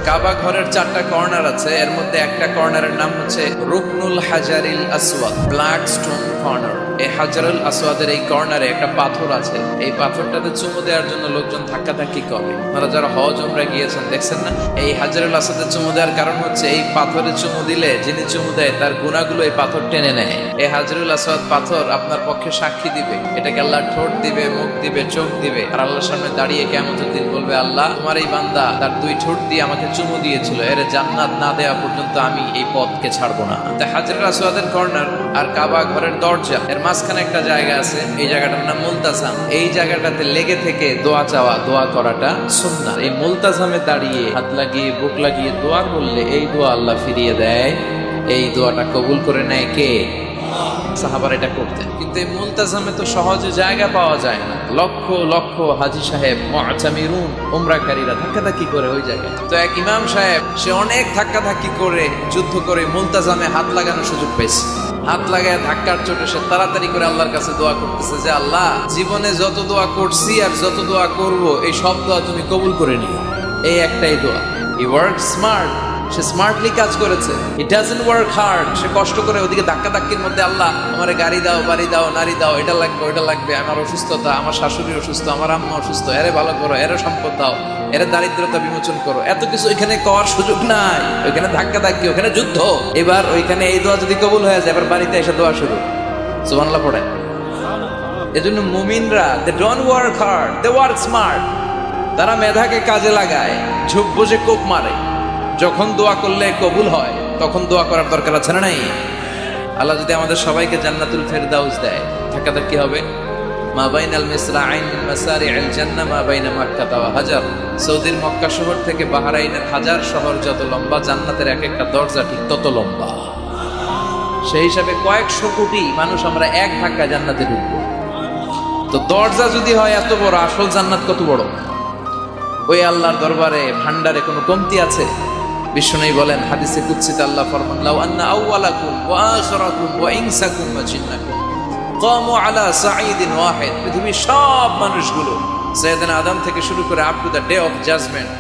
কাবা ঘরের 4টা কর্নার আছে, এর মধ্যে একটা কর্নারের নাম হচ্ছে রুকনুল হাজারিল আসওয়াদ, ব্ল্যাক স্টোন কর্নার। এই হাজারুল আসওয়াদের এই কর্নারে একটা পাথর আছে, এই পাথরটাতে চুমু দেওয়ার জন্য লোকজন ধাক্কাধাক্কি করে। আপনারা যারা হজ উমরা গিয়েছেন দেখছেন না, এই হাজারুল আসওয়াদের চুমু দেওয়ার কারণ হচ্ছে এই পাথরে চুমু দিলে যিনি চুমু দেয় তার গুনাহগুলো এই পাথর টেনে নেয়। এই হাজারুল আসওয়াদ পাথর আপনার পক্ষে সাক্ষী দিবে, এটাকে আল্লাহ ঠোঁট দিবে, মুখ দিবে, চোখ দিবে, আর আল্লাহর সামনে দাঁড়িয়ে কিয়ামতের দিন বলবে, আল্লাহ তোমার এই বান্দা তার 2 ঠোঁট দিয়ে আমাকে চুমু দিয়েছিল, এর জান্নাত না দেওয়া পর্যন্ত আমি এই পথকে ছাড়বো না। হাজরুল আসওয়াদের কর্নার আর কাবা ঘরের দরজা এর মাঝখানে একটা জায়গা আছে, এই জায়গাটার নাম মুলতাজাম। এই জায়গাটাতে লেগে থেকে দোয়া চাওয়া, দোয়া করাটা সুন্নাহ। এই মুলতাজামে দাঁড়িয়ে হাত লাগিয়ে বুক লাগিয়ে দোয়া করলে এই দোয়া আল্লাহ ফিরিয়ে দেয়, এই দোয়াটা কবুল করে নেয় কে? সাহাবারা এটা করতেন। কিন্তু এই মুলতাজামে তো সহজে জায়গা পাওয়া যায় না, লক্ষ লক্ষ হাজী সাহেব মুআতামিরুন উমরাকারীরা ধাক্কাধাক্কি করে ওই জায়গায়। তো এক ইমাম সাহেব সে অনেক ধাক্কাধাক্কি করে যুদ্ধ করে মুলতাজামে হাত লাগানোর সুযোগ পেয়েছে। হাত লাগায় ধাক্কার চোটে সে তাড়াতাড়ি করে আল্লাহর কাছে দোয়া করতেছে যে, আল্লাহ জীবনে যত দোয়া করছি আর যত দোয়া করব এই সব দোয়া তুমি কবুল করে নিও। এই একটাই দোয়া। He work smart, say smartly কাজ করেছে। ইট ডাজন্ট ওয়ার্ক হার্ড, সে কষ্ট করে ওদিকে ধাক্কাধাক্কির মধ্যে, আল্লাহ আমারে গাড়ি দাও, বাড়ি দাও, নারী দাও, এটা লাগবে ওইটা লাগবে, আমার অসুস্থতা, আমার শাশুড়ি অসুস্থ, আমার আম্মা অসুস্থ, এরে ভালো করো, এরে সম্পদ দাও, এর দারিদ্রতা বিমোচন করো, এত কিছু ওইখানে করার সুযোগ নাই। ওইখানে ধাক্কাধাক্কি, ওখানে যুদ্ধ। এবার ওইখানে এই দোয়া যদি কবুল হয়ে যায়, এবার বাড়িতে এসে দোয়া শুরু। সুবহানাল্লাহ পড়ে। এজন্য মুমিনরা they don't work hard, they work smart. তারা মেধাকে কাজে লাগায়, ঝুপ বসে কোপ মারে। যখন দোয়া করলে কবুল হয় তখন দোয়া করার দরকার আছে না নাই? আল্লাহ যদি আমাদের সবাইকে জান্নাতুল ফেরদাউস দেয়, ধাক্কাধাক্কি হবে। মা বাইনাল মিসরাআইন মিন মাসারি'আল জান্নাহ মা বাইনা মাক্কা ওয়া হাজার। সৌদির মক্কা শহর থেকে বাহরাইনের হাজার শহর যত লম্বা, জান্নাতের এক একটা দরজা ঠিক তত লম্বা। সেই হিসাবে কয়েকশো কোটি মানুষ আমরা এক ধাক্কা জান্নাতে ঢুকবো। তো দরজা যদি হয় এত বড়, আসল জান্নাত কত বড়? ওই আল্লাহর দরবারে ভান্ডারে কোনো কমতি আছে? বিশ্বনবী বলেন, হাদিসে কুদসিতে আল্লাহ ফরমান, লাউ আন্না আউওয়ালাকুম ওয়া আখিরাকুম ওয়া ইনসাকুম ওয়া জিন্নাকুম কামু আলা সাঈদিন ওয়াহিদ। পৃথিবীর সব মানুষগুলো সাইয়েদনা আদম থেকে শুরু করে up to the day of judgement,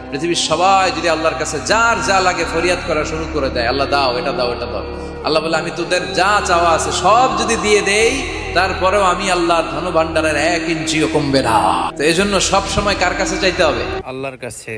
পৃথিবীর সবাই যদি আল্লাহর কাছে যার যা লাগে ফরিয়াদ করা শুরু করে দেয়, আল্লাহ দাও, এটা দাও, এটা দাও, আল্লাহ বলে আমি তোদের যা চাওয়া আছে সব যদি দিয়ে দেই, তারপরেও আমি আল্লাহর ধন ভান্ডারের 1 ইঞ্চিও কমবে না। তো এই জন্য সব সময় কার কাছে চাইতে হবে? আল্লাহর কাছে।